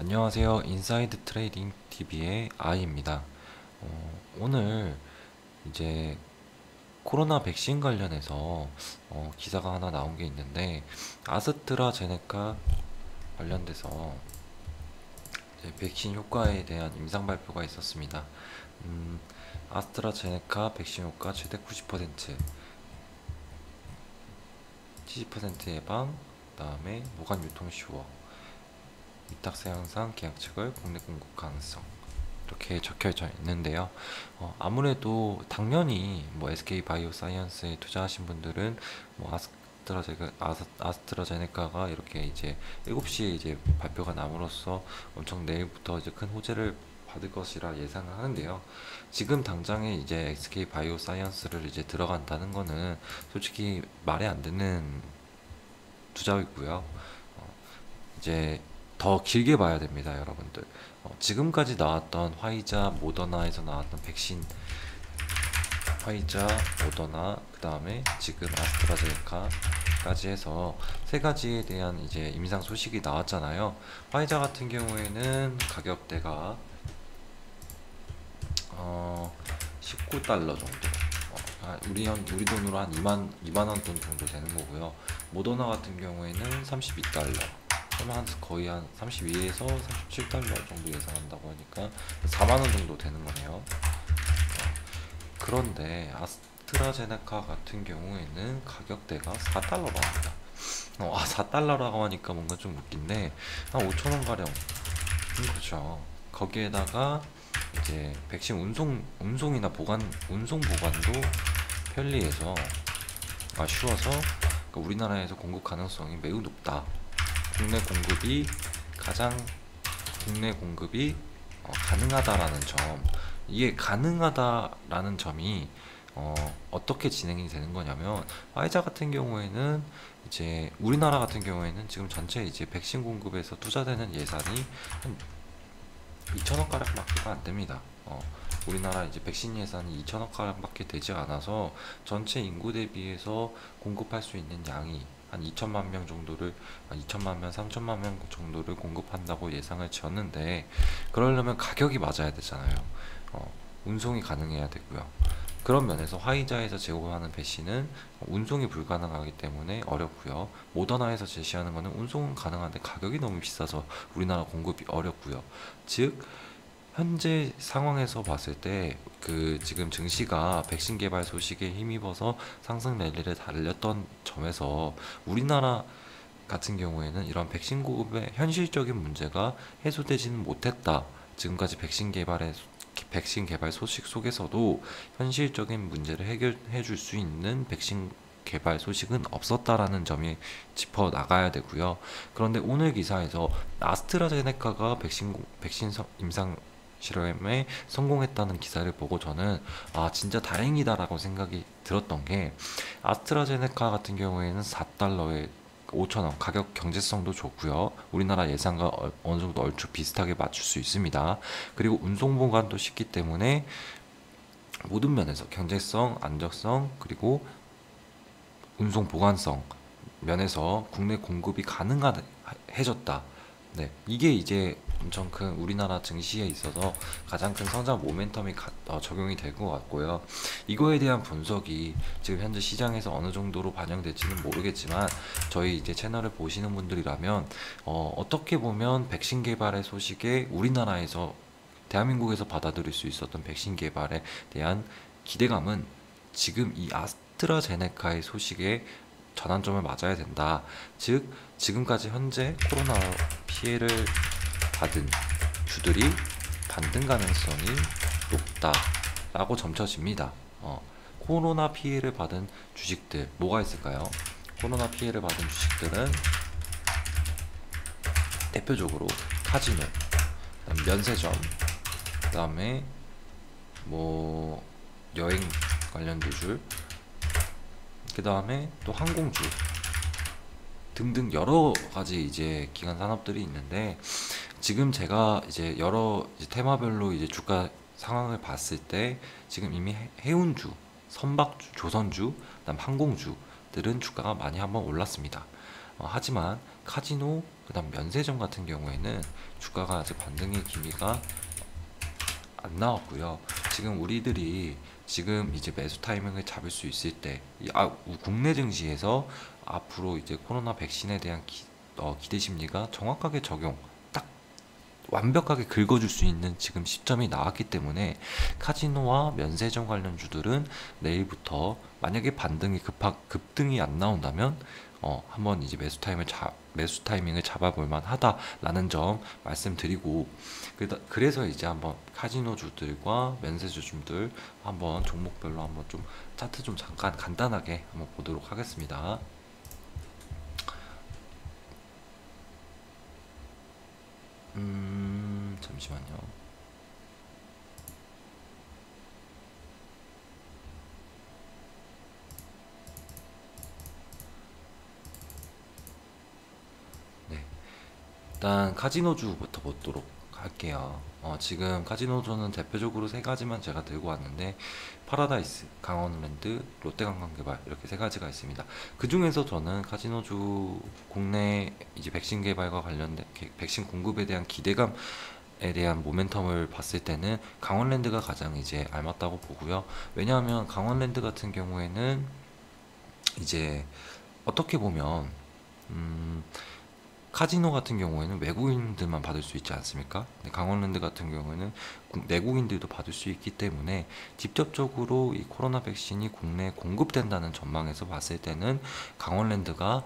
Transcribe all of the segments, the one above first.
안녕하세요. 인사이드 트레이딩 TV의 아이입니다. 오늘 이제 코로나 백신 관련해서 기사가 하나 나온 게 있는데, 아스트라제네카 관련돼서 이제 백신 효과에 대한 임상 발표가 있었습니다. 음, 아스트라제네카 백신 효과 최대 90%, 70% 예방, 그다음에 무관 유통 쉬워, 위탁세 향상 계약 체결, 국내 공급 가능성, 이렇게 적혀져 있는데요. 아무래도 당연히 뭐 SK 바이오사이언스에 투자하신 분들은 뭐 아스트라제네카가 이렇게 이제 7시에 이제 발표가 남으로써 엄청 내일부터 이제 큰 호재를 받을 것이라 예상을 하는데요. 지금 당장에 이제 SK 바이오사이언스를 이제 들어간다는 거는 솔직히 말이 안 되는 투자이고요. 이제 더 길게 봐야 됩니다, 여러분들. 지금까지 나왔던 화이자, 모더나에서 나왔던 백신, 화이자, 모더나, 그 다음에 지금 아스트라제네카까지 해서 세 가지에 대한 이제 임상 소식이 나왔잖아요. 화이자 같은 경우에는 가격대가 19달러 정도. 우리 돈으로 한 2만 원 돈 정도 되는 거고요. 모더나 같은 경우에는 32달러. 그러면 거의 한 32에서 37달러 정도 예상한다고 하니까 4만 원 정도 되는 거네요. 그런데 아스트라제네카 같은 경우에는 가격대가 4달러로 합니다. 4달러라고 하니까 뭔가 좀 웃긴데 한 5천 원 가량. 그렇죠. 거기에다가 이제 백신 운송이나 운송 보관도 편리해서 쉬워서 그러니까 우리나라에서 공급 가능성이 매우 높다. 국내 공급이 가장 국내 공급이 가능하다라는 점. 이게 가능하다라는 점이 어떻게 진행이 되는 거냐면, 화이자 같은 경우에는 이제 우리나라 같은 경우에는 지금 전체 이제 백신 공급에서 투자되는 예산이 한 2천억 가량밖에 안 됩니다. 우리나라 이제 백신 예산이 2천억 가량밖에 되지 않아서 전체 인구 대비해서 공급할 수 있는 양이 한 2천만 명 정도를, 2천만 명, 3천만 명 정도를 공급한다고 예상을 지었는데, 그러려면 가격이 맞아야 되잖아요. 운송이 가능해야 되고요. 그런 면에서 화이자에서 제공하는 백신은 운송이 불가능하기 때문에 어렵고요. 모더나에서 제시하는 것은 운송은 가능한데 가격이 너무 비싸서 우리나라 공급이 어렵고요. 즉, 현재 상황에서 봤을 때 그 지금 증시가 백신 개발 소식에 힘입어서 상승 랠리를 달렸던 점에서 우리나라 같은 경우에는 이런 백신 공급의 현실적인 문제가 해소되지는 못했다. 지금까지 백신 개발 소식 속에서도 현실적인 문제를 해결해 줄 수 있는 백신 개발 소식은 없었다라는 점이 짚어 나가야 되고요. 그런데 오늘 기사에서 아스트라제네카가 백신 임상 실험에 성공했다는 기사를 보고 저는 진짜 다행이다라고 생각이 들었던 게, 아스트라제네카 같은 경우에는 4달러에 5천원, 가격 경제성도 좋고요. 우리나라 예산과 어느 정도 얼추 비슷하게 맞출 수 있습니다. 그리고 운송 보관도 쉽기 때문에 모든 면에서 경제성, 안정성, 그리고 운송 보관성 면에서 국내 공급이 가능해졌다. 네, 이게 이제 엄청 큰 우리나라 증시에 있어서 가장 큰 성장 모멘텀이 적용이 될 것 같고요. 이거에 대한 분석이 지금 현재 시장에서 어느 정도로 반영될지는 모르겠지만, 저희 이제 채널을 보시는 분들이라면 어떻게 보면 백신 개발의 소식에 우리나라에서, 대한민국에서 받아들일 수 있었던 백신 개발에 대한 기대감은 지금 이 아스트라제네카의 소식에 전환점을 맞아야 된다. 즉, 지금까지 현재 코로나 피해를 받은 주들이 반등 가능성이 높다라고 점쳐집니다. 코로나 피해를 받은 주식들 뭐가 있을까요? 코로나 피해를 받은 주식들은 대표적으로 카지노, 그다음 면세점, 그다음에 뭐 여행 관련 주줄, 그다음에 또 항공주 등등 여러 가지 이제 기관 산업들이 있는데, 지금 제가 이제 여러 이제 테마별로 이제 주가 상황을 봤을 때 지금 이미 해운주, 선박주, 조선주, 그다음 항공주들은 주가가 많이 한번 올랐습니다. 하지만 카지노, 그다음 면세점 같은 경우에는 주가가 아직 반등의 기미가 안 나왔고요. 지금 우리들이 지금 이제 매수 타이밍을 잡을 수 있을 때, 국내 증시에서 앞으로 이제 코로나 백신에 대한 기대 심리가 정확하게 적용, 딱 완벽하게 긁어줄 수 있는 지금 시점이 나왔기 때문에 카지노와 면세점 관련주들은 내일부터 만약에 반등이 급등이 안 나온다면 한번 이제 매수 타이밍을 잡아볼 만하다라는 점 말씀드리고, 그래서 이제 한번 카지노주들과 면세주들 한번 종목별로 한번 좀 차트 좀 잠깐 간단하게 한번 보도록 하겠습니다. 잠시만요. 네. 일단 카지노주부터 보도록 할게요. 지금 카지노주는 대표적으로 세 가지만 제가 들고 왔는데, 파라다이스, 강원랜드, 롯데관광개발, 이렇게 세 가지가 있습니다. 그 중에서 저는 카지노주 국내 이제 백신 개발과 관련된 백신 공급에 대한 기대감에 대한 모멘텀을 봤을 때는 강원랜드가 가장 이제 알맞다고 보고요. 왜냐하면 강원랜드 같은 경우에는 이제 어떻게 보면 카지노 같은 경우에는 외국인들만 받을 수 있지 않습니까? 근데 강원랜드 같은 경우에는 내국인들도 받을 수 있기 때문에 직접적으로 이 코로나 백신이 국내에 공급된다는 전망에서 봤을 때는 강원랜드가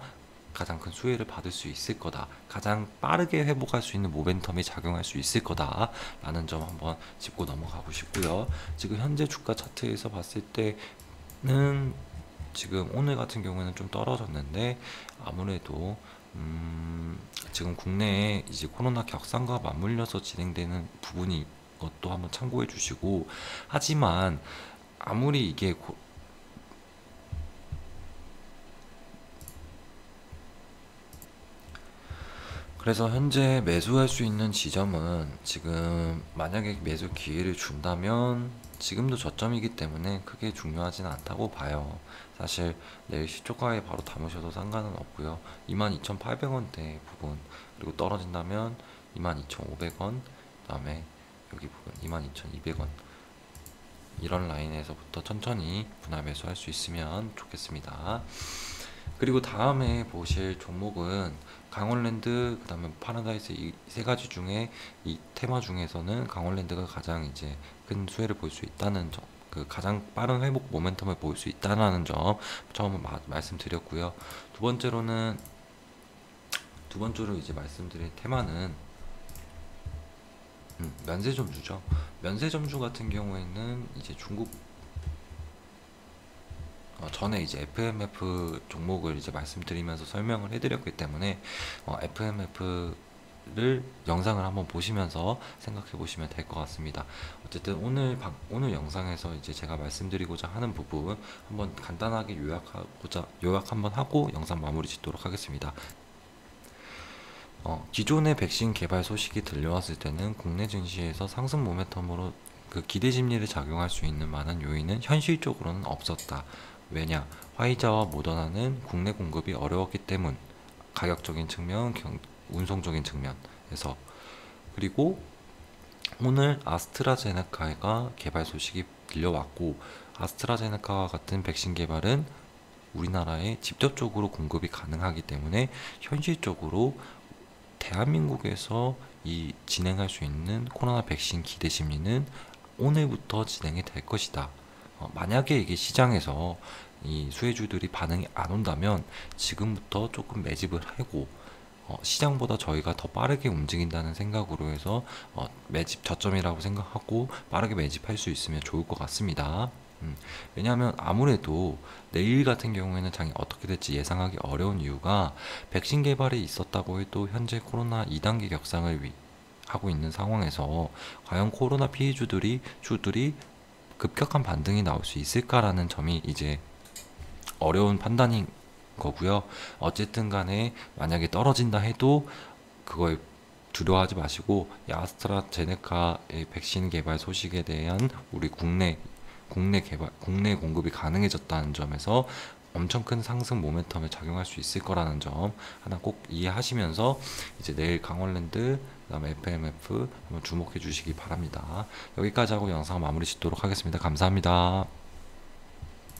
가장 큰 수혜를 받을 수 있을 거다. 가장 빠르게 회복할 수 있는 모멘텀이 작용할 수 있을 거다라는 점 한번 짚고 넘어가고 싶고요. 지금 현재 주가 차트에서 봤을 때는 지금 오늘 같은 경우에는 좀 떨어졌는데, 아무래도 지금 국내에 이제 코로나 격상과 맞물려서 진행되는 부분이 것도 한번 참고해 주시고, 하지만 아무리 이게 그래서 현재 매수할 수 있는 지점은, 지금 만약에 매수 기회를 준다면 지금도 저점이기 때문에 크게 중요하지는 않다고 봐요. 사실 내일 시초가에 바로 담으셔도 상관은 없고요. 22,800원대 부분, 그리고 떨어진다면 22,500원, 그 다음에 여기 부분 22,200원, 이런 라인에서부터 천천히 분할 매수할 수 있으면 좋겠습니다. 그리고 다음에 보실 종목은 강원랜드, 그 다음에 파라다이스, 이 세 가지 중에 이 테마 중에서는 강원랜드가 가장 이제 큰 수혜를 볼 수 있다는 점, 그 가장 빠른 회복 모멘텀을 볼 수 있다는 점 처음 말씀드렸고요. 두 번째로 이제 말씀드릴 테마는 면세점주죠. 면세점주 같은 경우에는 이제 중국, 전에 이제 FMF 종목을 이제 말씀드리면서 설명을 해드렸기 때문에 FMF를 영상을 한번 보시면서 생각해 보시면 될 것 같습니다. 어쨌든 오늘 영상에서 이제 제가 말씀드리고자 하는 부분 한번 간단하게 요약 한번 하고 영상 마무리 짓도록 하겠습니다. 기존의 백신 개발 소식이 들려왔을 때는 국내 증시에서 상승 모멘텀으로 그 기대 심리를 작용할 수 있는 만한 요인은 현실적으로는 없었다. 왜냐? 화이자와 모더나는 국내 공급이 어려웠기 때문, 가격적인 측면, 운송적인 측면에서. 그리고 오늘 아스트라제네카가 개발 소식이 들려왔고, 아스트라제네카와 같은 백신 개발은 우리나라에 직접적으로 공급이 가능하기 때문에 현실적으로 대한민국에서 이 진행할 수 있는 코로나 백신 기대 심리는 오늘부터 진행이 될 것이다. 만약에 이게 시장에서 이 수혜주들이 반응이 안 온다면 지금부터 조금 매집을 하고, 시장보다 저희가 더 빠르게 움직인다는 생각으로 해서 매집 저점이라고 생각하고 빠르게 매집할 수 있으면 좋을 것 같습니다. 왜냐하면 아무래도 내일 같은 경우에는 장이 어떻게 될지 예상하기 어려운 이유가, 백신 개발이 있었다고 해도 현재 코로나 2단계 격상을 하고 있는 상황에서 과연 코로나 피해주들이 급격한 반등이 나올 수 있을까라는 점이 이제 어려운 판단인 거고요. 어쨌든 간에 만약에 떨어진다 해도 그거에 두려워하지 마시고, 이 아스트라제네카의 백신 개발 소식에 대한 우리 국내 공급이 가능해졌다는 점에서 엄청 큰 상승 모멘텀에 작용할 수 있을 거라는 점 하나 꼭 이해하시면서 이제 내일 강원랜드 그다음에 FMF 한번 주목해 주시기 바랍니다. 여기까지 하고 영상 마무리 짓도록 하겠습니다. 감사합니다.